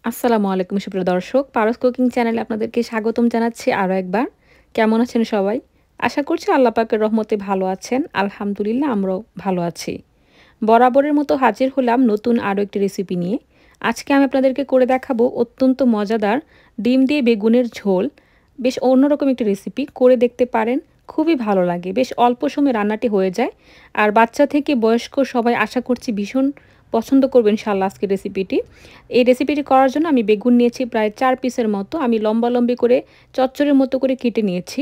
আসসালামু আলাইকুম সুপ্রিয় দর্শক, পারস কুকিং চ্যানেলে আপনাদেরকে স্বাগতম জানাচ্ছি আরও একবার। কেমন আছেন সবাই? আশা করছি আল্লাহ পাকের রহমতে ভালো আছেন। আলহামদুলিল্লাহ আমরাও ভালো আছি। বরাবরের মতো হাজির হলাম নতুন আরও একটি রেসিপি নিয়ে। আজকে আমি আপনাদেরকে করে দেখাবো অত্যন্ত মজাদার ডিম দিয়ে বেগুনের ঝোল। বেশ অন্যরকম একটি রেসিপি, করে দেখতে পারেন। খুবই ভালো লাগে, বেশ অল্প সময়ে রান্নাটি হয়ে যায়। আর বাচ্চা থেকে বয়স্ক সবাই আশা করছি ভীষণ পছন্দ করবেন ইনশাআল্লাহ আজকের রেসিপিটি। এই রেসিপিটি করার জন্য আমি বেগুন নিয়েছি প্রায় ৪ পিসের মতো। আমি লম্বা করে চচ্চড়ির মতো করে কেটে নিয়েছি।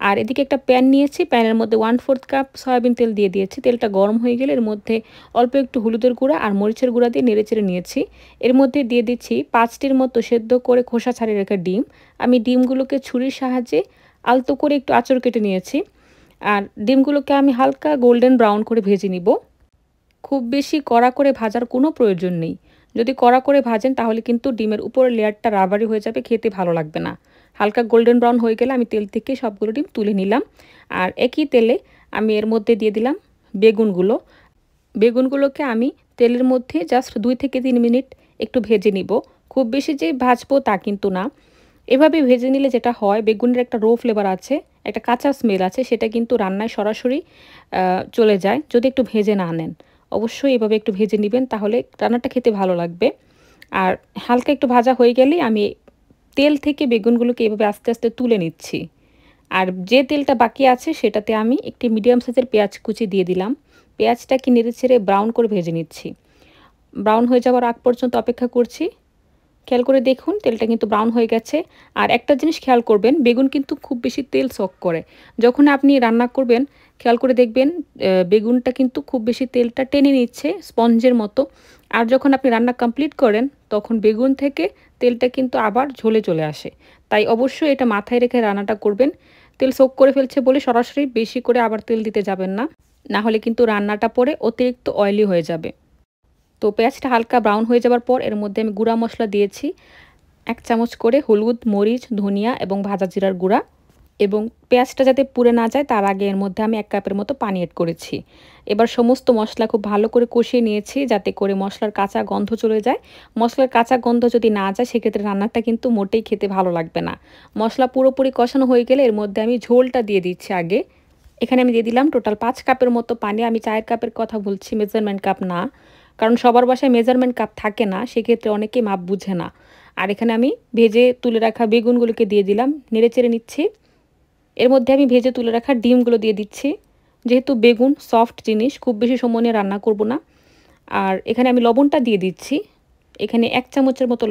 আর এদিকে একটা প্যান নিয়েছি, প্যানের মধ্যে 1/4 কাপ সয়াবিন তেল দিয়ে দিয়েছি। তেলটা গরম হয়ে গেলে এর মধ্যে অল্প একটু হলুদের গুঁড়া আর মরিচের গুঁড়া দিয়ে নেড়েচেড়ে নিয়েছি। এর মধ্যে দিয়ে দিচ্ছি ৫টির মতো সেদ্ধ করে খোসা ছাড়িয়ে রাখা ডিম। আমি ডিমগুলোকে ছুরির সাহায্যে আলতো করে একটু আঁচড় কেটে নিয়েছি। আর ডিমগুলোকে আমি হালকা গোল্ডেন ব্রাউন করে ভেজে নিব। খুব বেশি কড়া করে ভাজার কোনো প্রয়োজন নেই। যদি কড়া করে ভাজেন তাহলে কিন্তু ডিমের উপরের লেয়ারটা রাবারি হয়ে যাবে, খেতে ভালো লাগবে না। হালকা গোল্ডেন ব্রাউন হয়ে গেলে আমি তেল থেকে সবগুলো ডিম তুলে নিলাম। আর একই তেলে আমি এর মধ্যে দিয়ে দিলাম বেগুনগুলো। বেগুনগুলোকে আমি তেলের মধ্যে জাস্ট 2 থেকে 3 মিনিট একটু ভেজে নিব। খুব বেশি যে ভাজবো তা কিন্তু না। এভাবে ভেজে নিলে যেটা হয়, বেগুনের একটা র ফ্লেভার আছে, একটা কাঁচা স্মেল আছে, সেটা কিন্তু রান্নায় সরাসরি চলে যায় যদি একটু ভেজে না নেন। অবশ্যই এভাবে একটু ভেজে নেবেন, তাহলে রান্নাটা খেতে ভালো লাগবে। আর হালকা একটু ভাজা হয়ে গেলেই আমি তেল থেকে বেগুনগুলোকে এভাবে আস্তে আস্তে তুলে নিচ্ছি। আর যে তেলটা বাকি আছে সেটাতে আমি একটি মিডিয়াম সাইজের পেঁয়াজ কুচি দিয়ে দিলাম। পেঁয়াজটাকে নেড়েচেড়ে ব্রাউন করে ভেজে নিচ্ছি। ব্রাউন হয়ে যাওয়ার আগ পর্যন্ত অপেক্ষা করছি। খেয়াল করে দেখুন তেলটা কিন্তু ব্রাউন হয়ে গেছে। আর একটা জিনিস খেয়াল করবেন, বেগুন কিন্তু খুব বেশি তেল সক করে। যখন আপনি রান্না করবেন খেয়াল করে দেখবেন বেগুনটা কিন্তু খুব বেশি তেলটা টেনে নিচ্ছে স্পঞ্জের মতো। আর যখন আপনি রান্না কমপ্লিট করেন তখন বেগুন থেকে তেলটা কিন্তু আবার ঝরে চলে আসে। তাই অবশ্যই এটা মাথায় রেখে রান্নাটা করবেন। তেল সোক করে ফেলছে বলে সরাসরি বেশি করে আবার তেল দিতে যাবেন না, না হলে কিন্তু রান্নাটা পরে অতিরিক্ত অয়েলি হয়ে যাবে। তো পেঁয়াজটা হালকা ব্রাউন হয়ে যাওয়ার পর এর মধ্যে আমি গুঁড়া মশলা দিয়েছি 1 চামচ করে হলুদ, মরিচ, ধনিয়া এবং ভাজা জিরার গুঁড়া। এবং পেঁয়াজটা যাতে পুড়ে না যায় তার আগে এর মধ্যে আমি 1 কাপের মতো পানি এড করেছি। এবার সমস্ত মশলা খুব ভালো করে কষিয়ে নিয়েছি যাতে করে মশলার কাঁচা গন্ধ চলে যায়। মশলার কাঁচা গন্ধ যদি না যায় সেক্ষেত্রে রান্নাটা কিন্তু মোটেই খেতে ভালো লাগবে না। মশলা পুরোপুরি কষানো হয়ে গেলে এর মধ্যে আমি ঝোলটা দিয়ে দিচ্ছি আগে। এখানে আমি দিয়ে দিলাম টোটাল 5 কাপের মতো পানি। আমি চায়ের কাপের কথা বলছি, মেজারমেন্ট কাপ না। কারণ সবার বাসায় মেজারমেন্ট কাপ থাকে না, সেক্ষেত্রে অনেকেই মাপ বুঝে না। আর এখানে আমি ভেজে তুলে রাখা বেগুনগুলোকে দিয়ে দিলাম, নেড়েচেড়ে নিচ্ছি। এর মধ্যে আমি ভেজে তুলে রাখা ডিমগুলো দিয়ে দিচ্ছি। যেহেতু বেগুন সফট জিনিস, খুব বেশি সময় নিয়ে রান্না করব না। আর এখানে আমি লবণটা দিয়ে দিচ্ছি। এখানে 1 চামচের মতো